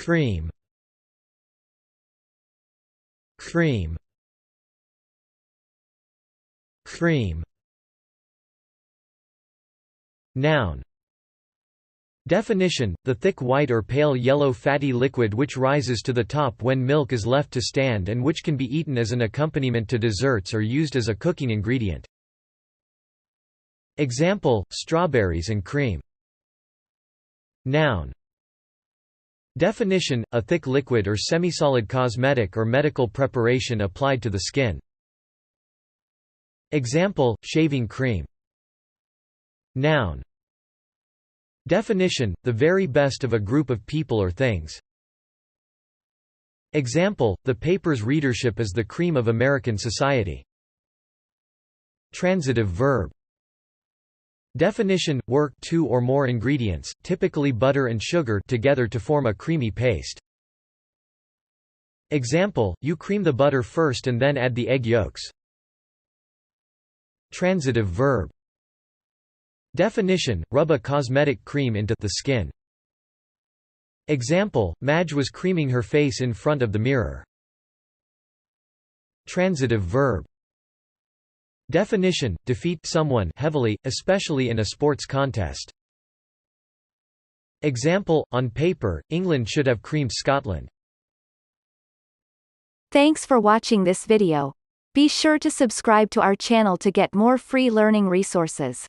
cream, cream, cream. Noun. Definition: the thick white or pale yellow fatty liquid which rises to the top when milk is left to stand and which can be eaten as an accompaniment to desserts or used as a cooking ingredient. Example: strawberries and cream. Noun. Definition: a thick liquid or semisolid cosmetic or medical preparation applied to the skin. Example: shaving cream. Noun. Definition: the very best of a group of people or things. Example: the paper's readership is the cream of American society. Transitive verb. Definition: work two or more ingredients, typically butter and sugar, together to form a creamy paste. Example: you cream the butter first and then add the egg yolks. Transitive verb. Definition: rub a cosmetic cream into the skin. Example: Madge was creaming her face in front of the mirror. Transitive verb. Definition: defeat someone heavily, especially in a sports contest. Example: on paper, England should have creamed Scotland. Thanks for watching this video. Be sure to subscribe to our channel to get more free learning resources.